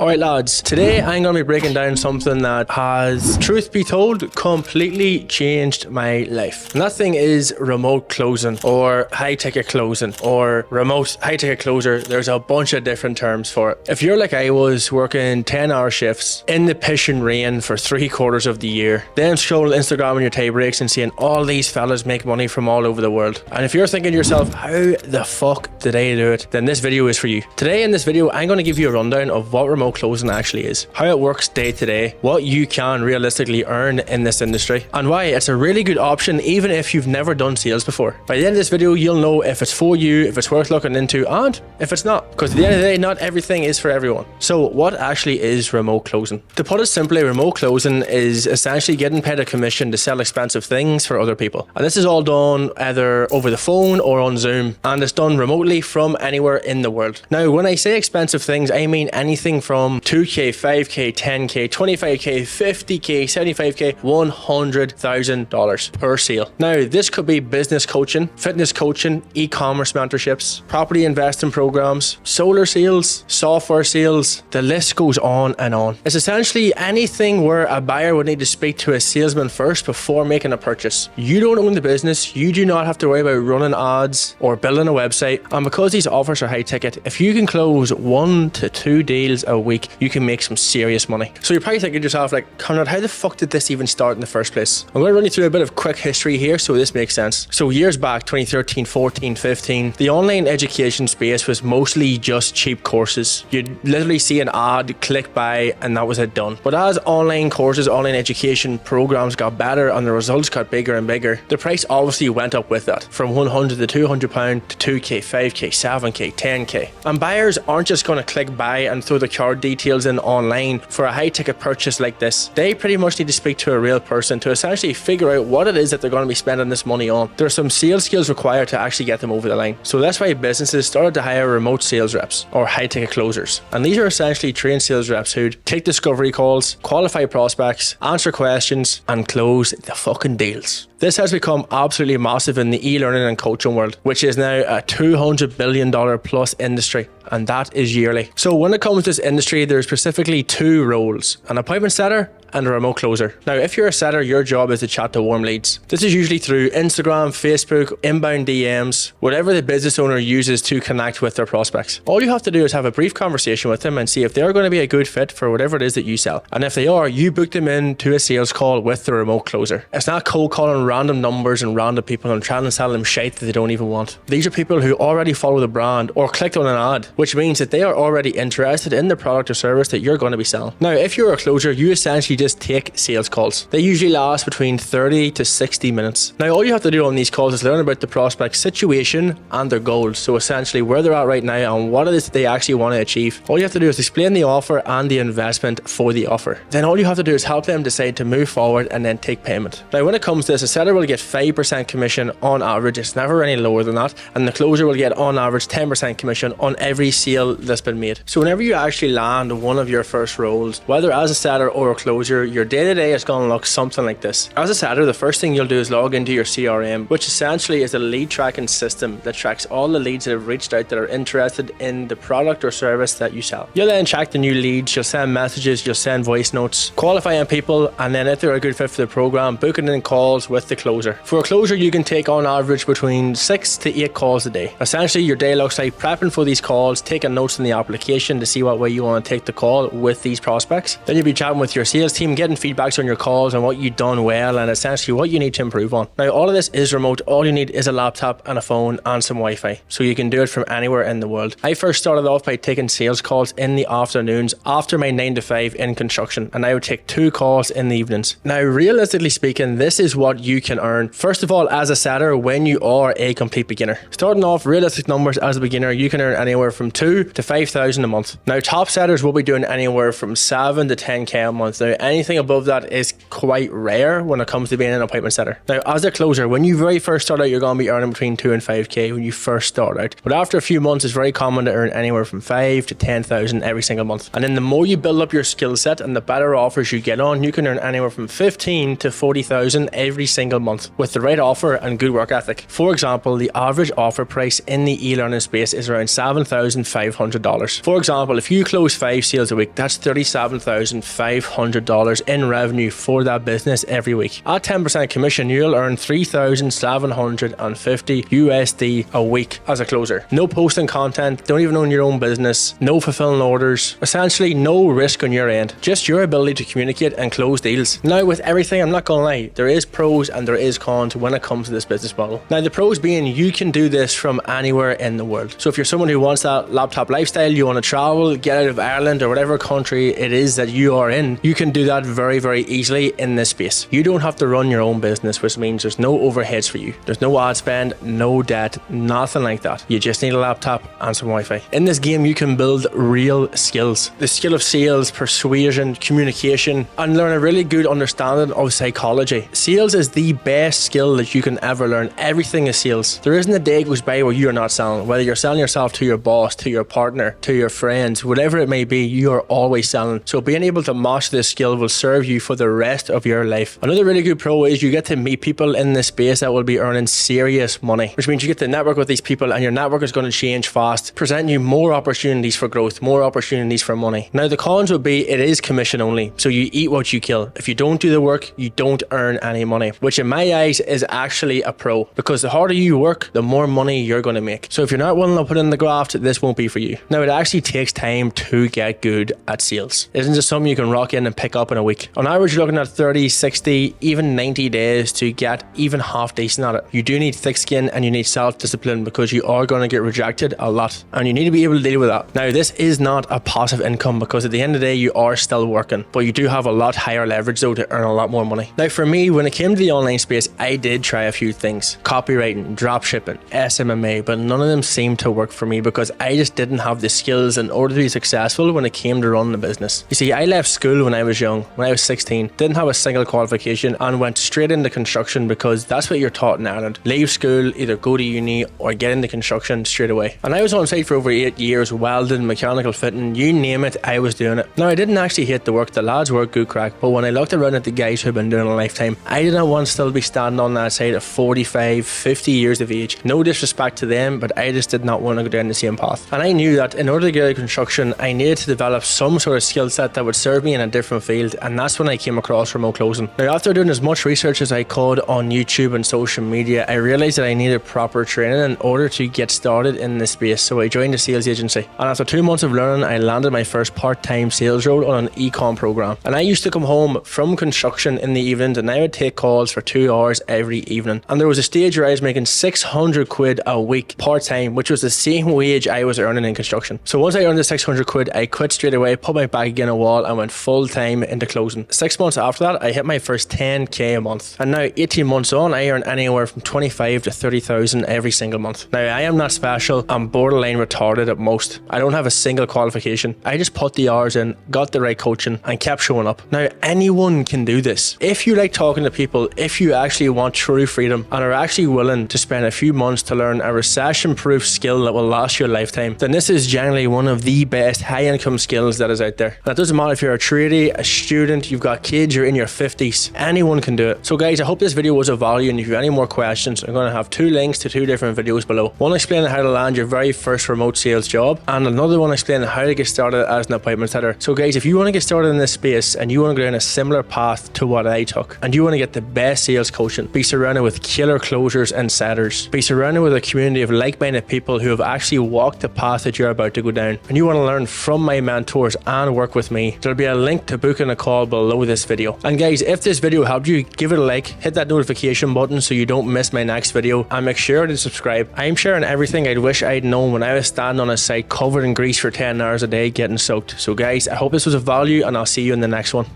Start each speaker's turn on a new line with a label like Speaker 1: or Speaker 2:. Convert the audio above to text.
Speaker 1: Alright lads, today I'm going to be breaking down something that has, truth be told, completely changed my life. And that thing is remote closing or high ticket closing or remote high ticket closer. There's a bunch of different terms for it. If you're like I was, working 10-hour shifts in the pissing rain for 3/4 of the year, then scrolling Instagram on your tie breaks and seeing all these fellas make money from all over the world. And if you're thinking to yourself, how the fuck did I do it? Then this video is for you. Today in this video, I'm going to give you a rundown of what remote closing actually is, how it works day to day, what you can realistically earn in this industry, and why it's a really good option even if you've never done sales before. By the end of this video, you'll know if it's for you, if it's worth looking into, and if it's not. Because at the end of the day, not everything is for everyone. So what actually is remote closing? To put it simply, remote closing is essentially getting paid a commission to sell expensive things for other people. And this is all done either over the phone or on Zoom, and it's done remotely from anywhere in the world. Now, when I say expensive things, I mean anything from 2k, 5k, 10k, 25k, 50k, 75k, $100,000 per sale. Now, this could be business coaching, fitness coaching, e-commerce mentorships, property investing programs, solar sales, software sales. The list goes on and on. It's essentially anything where a buyer would need to speak to a salesman first before making a purchase. You don't own the business. You do not have to worry about running ads or building a website. And because these offers are high ticket, if you can close 1 to 2 deals a week, you can make some serious money. So you're probably thinking to yourself, like, Conrad, how the fuck did this even start in the first place? I'm going to run you through a bit of quick history here so this makes sense. So years back, 2013, 14, 15, the online education space was mostly just cheap courses. You'd literally see an ad, click buy, and that was it, done. But as online courses, online education programs got better and the results got bigger and bigger, the price obviously went up with that, from £100 to £200 to 2k, 5k, 7k, 10k. And buyers aren't just going to click buy and throw the card details in online for a high ticket purchase like this. They pretty much need to speak to a real person to essentially figure out what it is that they're going to be spending this money on. There are some sales skills required to actually get them over the line. So that's why businesses started to hire remote sales reps or high ticket closers. And these are essentially trained sales reps who'd take discovery calls, qualify prospects, answer questions, and close the fucking deals. This has become absolutely massive in the e-learning and coaching world, which is now a $200 billion plus industry, and that is yearly. So when it comes to this industry, there's specifically two roles: an appointment setter and a remote closer. Now, if you're a setter, your job is to chat to warm leads. This is usually through Instagram, Facebook, inbound DMs, whatever the business owner uses to connect with their prospects. All you have to do is have a brief conversation with them and see if they're going to be a good fit for whatever it is that you sell. And if they are, you book them in to a sales call with the remote closer. It's not cold calling random numbers and random people and trying to sell them shit that they don't even want. These are people who already follow the brand or clicked on an ad, which means that they are already interested in the product or service that you're going to be selling. Now, if you're a closer, you essentially just take sales calls. They usually last between 30 to 60 minutes. Now, all you have to do on these calls is learn about the prospect's situation and their goals. So essentially where they're at right now and what it is that they actually want to achieve. All you have to do is explain the offer and the investment for the offer. Then all you have to do is help them decide to move forward and then take payment. Now, when it comes to this, a seller will get 5% commission on average. It's never any lower than that. And the closer will get on average 10% commission on every sale that's been made. So whenever you actually land one of your first roles, whether as a seller or a closer, your day-to-day is going to look something like this. As a seller, the first thing you'll do is log into your CRM, which essentially is a lead tracking system that tracks all the leads that have reached out that are interested in the product or service that you sell. You'll then track the new leads, you'll send messages, you'll send voice notes, qualifying people, and then if they're a good fit for the program, booking in calls with the closer. For a closer, you can take on average between 6 to 8 calls a day. Essentially, your day looks like prepping for these calls, taking notes in the application to see what way you want to take the call with these prospects. Then you'll be chatting with your sales team, getting feedbacks on your calls and what you've done well and essentially what you need to improve on. Now, all of this is remote. All you need is a laptop and a phone and some Wi-Fi. So you can do it from anywhere in the world. I first started off by taking sales calls in the afternoons after my 9 to 5 in construction, and I would take 2 calls in the evenings. Now, realistically speaking, this is what you can earn. First of all, as a setter, when you are a complete beginner. Starting off, realistic numbers as a beginner, you can earn anywhere from $2,000 to $5,000 a month. Now, top setters will be doing anywhere from 7 to 10k a month. Now, Anything above that is quite rare when it comes to being an appointment setter. Now, as a closer, when you very first start out, you're going to be earning between 2 and 5k when you first start out. But after a few months, it's very common to earn anywhere from 5 to 10,000 every single month. And then the more you build up your skill set and the better offers you get on, you can earn anywhere from 15 to 40,000 every single month with the right offer and good work ethic. For example, the average offer price in the e-learning space is around $7,500. For example, if you close 5 sales a week, that's $37,500 in revenue for that business every week. At 10% commission, you'll earn $3,750 USD a week as a closer. No posting content, don't even own your own business, no fulfilling orders, essentially no risk on your end, just your ability to communicate and close deals. Now, with everything, I'm not gonna lie, there is pros and there is cons when it comes to this business model. Now, the pros being you can do this from anywhere in the world. So if you're someone who wants that laptop lifestyle, you want to travel, get out of Ireland or whatever country it is that you are in, you can do that very, very easily in this space. You don't have to run your own business, which means there's no overheads for you. There's no ad spend, no debt, nothing like that. You just need a laptop and some Wi-Fi. In this game, you can build real skills. The skill of sales, persuasion, communication, and learn a really good understanding of psychology. Sales is the best skill that you can ever learn. Everything is sales. There isn't a day goes by where you're not selling. Whether you're selling yourself to your boss, to your partner, to your friends, whatever it may be, you are always selling. So being able to master this skill will serve you for the rest of your life. Another really good pro is you get to meet people in this space that will be earning serious money, which means you get to network with these people and your network is going to change fast, presenting you more opportunities for growth, more opportunities for money. Now, the cons would be it is commission only. So you eat what you kill. If you don't do the work, you don't earn any money, which in my eyes is actually a pro, because the harder you work, the more money you're going to make. So if you're not willing to put in the graft, this won't be for you. Now, it actually takes time to get good at sales. It isn't just something you can rock in and pick up in a week. On average, you're looking at 30, 60, even 90 days to get even half decent at it. You do need thick skin and you need self-discipline because you are going to get rejected a lot and you need to be able to deal with that. Now, this is not a passive income because at the end of the day, you are still working, but you do have a lot higher leverage though to earn a lot more money. Now, for me, when it came to the online space, I did try a few things: copywriting, drop shipping, SMMA, but none of them seemed to work for me because I just didn't have the skills in order to be successful when it came to running a business. You see, I left school when I was young, when I was 16, didn't have a single qualification and went straight into construction because that's what you're taught in Ireland. Leave school, either go to uni or get into construction straight away. And I was on site for over 8 years, welding, mechanical fitting, you name it, I was doing it. Now, I didn't actually hate the work, the lads were good crack, but when I looked around at the guys who've been doing it a lifetime, I didn't want to still be standing on that side at 45, 50 years of age. No disrespect to them, but I just did not want to go down the same path. And I knew that in order to get out of construction, I needed to develop some sort of skill set that would serve me in a different field, and that's when I came across remote closing. Now, after doing as much research as I could on YouTube and social media, I realized that I needed proper training in order to get started in this space, so I joined a sales agency. And after 2 months of learning, I landed my first part-time sales role on an e-com program. And I used to come home from construction in the evenings and I would take calls for 2 hours every evening. And there was a stage where I was making 600 quid a week part-time, which was the same wage I was earning in construction. So once I earned the 600 quid, I quit straight away, put my back against a wall and went full-time into closing. 6 months after that, I hit my first 10k a month. And now 18 months on, I earn anywhere from 25 to 30,000 every single month. Now, I am not special. I'm borderline retarded at most. I don't have a single qualification. I just put the hours in, got the right coaching and kept showing up. Now, anyone can do this. If you like talking to people, if you actually want true freedom and are actually willing to spend a few months to learn a recession-proof skill that will last your lifetime, then this is generally one of the best high-income skills that is out there. That doesn't matter if you're a tradie, a student, you've got kids, you're in your 50s, anyone can do it. So guys, I hope this video was of value, and if you have any more questions, I'm going to have 2 links to 2 different videos below. One explaining how to land your very first remote sales job, and another one explaining how to get started as an appointment setter. So guys, if you want to get started in this space and you want to go down a similar path to what I took, and you want to get the best sales coaching, be surrounded with killer closers and setters, be surrounded with a community of like-minded people who have actually walked the path that you're about to go down, and you want to learn from my mentors and work with me, there'll be a link to booking a call below this video. And guys, if this video helped you, give it a like, hit that notification button so you don't miss my next video, and make sure to subscribe. I'm sharing everything I wish I'd known when I was standing on a site covered in grease for 10 hours a day getting soaked. So guys, I hope this was of value, and I'll see you in the next one.